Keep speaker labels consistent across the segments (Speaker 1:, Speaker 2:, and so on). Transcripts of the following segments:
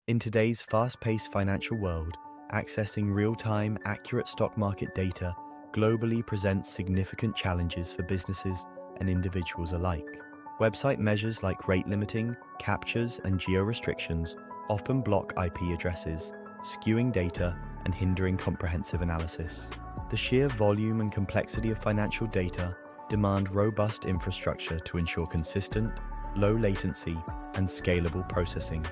Speaker 1: In today's fast-paced financial world, accessing real-time, accurate stock market data globally presents significant challenges for businesses and individuals alike. Website measures like rate limiting, captures, and geo-restrictions often block IP addresses, skewing data and hindering comprehensive analysis. The sheer volume and complexity of financial data demand robust infrastructure to ensure consistent, low latency, and scalable processing.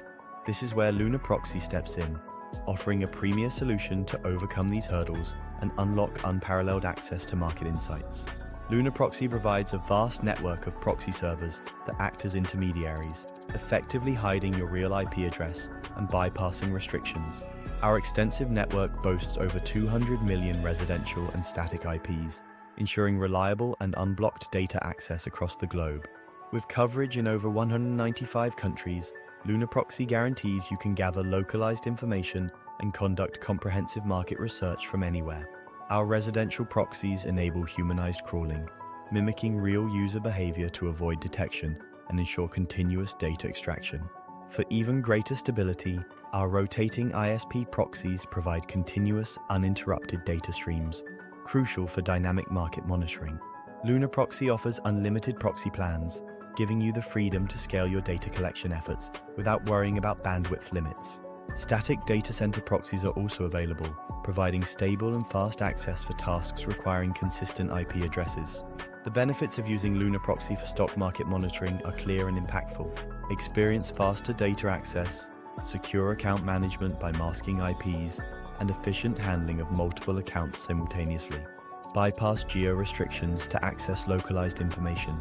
Speaker 1: This is where Lunaproxy steps in, offering a premier solution to overcome these hurdles and unlock unparalleled access to market insights. Lunaproxy provides a vast network of proxy servers that act as intermediaries, effectively hiding your real IP address and bypassing restrictions. Our extensive network boasts over 200 million residential and static IPs, ensuring reliable and unblocked data access across the globe. With coverage in over 195 countries, Lunaproxy guarantees you can gather localized information and conduct comprehensive market research from anywhere. Our residential proxies enable humanized crawling, mimicking real user behavior to avoid detection and ensure continuous data extraction. For even greater stability, our rotating ISP proxies provide continuous, uninterrupted data streams, crucial for dynamic market monitoring. Lunaproxy offers unlimited proxy plans, giving you the freedom to scale your data collection efforts without worrying about bandwidth limits. Static data center proxies are also available, providing stable and fast access for tasks requiring consistent IP addresses. The benefits of using Lunaproxy for stock market monitoring are clear and impactful. Experience faster data access, secure account management by masking IPs, and efficient handling of multiple accounts simultaneously. Bypass geo-restrictions to access localized information,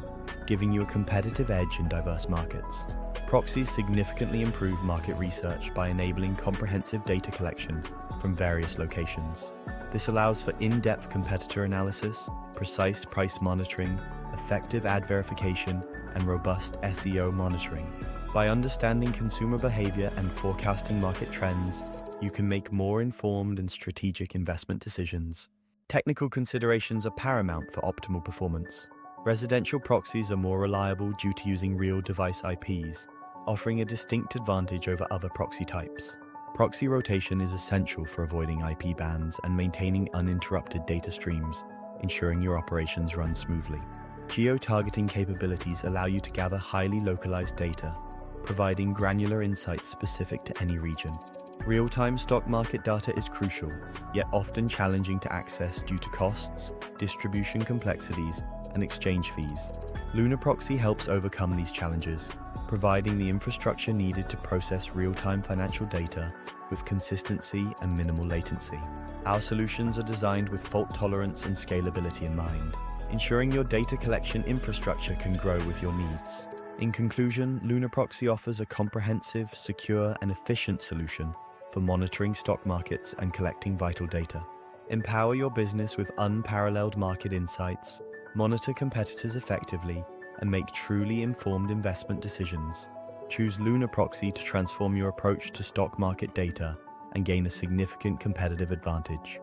Speaker 1: giving you a competitive edge in diverse markets. Proxies significantly improve market research by enabling comprehensive data collection from various locations. This allows for in-depth competitor analysis, precise price monitoring, effective ad verification, and robust SEO monitoring. By understanding consumer behavior and forecasting market trends, you can make more informed and strategic investment decisions. Technical considerations are paramount for optimal performance. Residential proxies are more reliable due to using real device IPs, offering a distinct advantage over other proxy types. Proxy rotation is essential for avoiding IP bans and maintaining uninterrupted data streams, ensuring your operations run smoothly. Geo-targeting capabilities allow you to gather highly localized data, providing granular insights specific to any region. Real-time stock market data is crucial, yet often challenging to access due to costs, distribution complexities, and exchange fees. Lunaproxy helps overcome these challenges, providing the infrastructure needed to process real-time financial data with consistency and minimal latency. Our solutions are designed with fault tolerance and scalability in mind, ensuring your data collection infrastructure can grow with your needs. In conclusion, Lunaproxy offers a comprehensive, secure, and efficient solution for monitoring stock markets and collecting vital data. Empower your business with unparalleled market insights, monitor competitors effectively, and make truly informed investment decisions. Choose Lunaproxy to transform your approach to stock market data and gain a significant competitive advantage.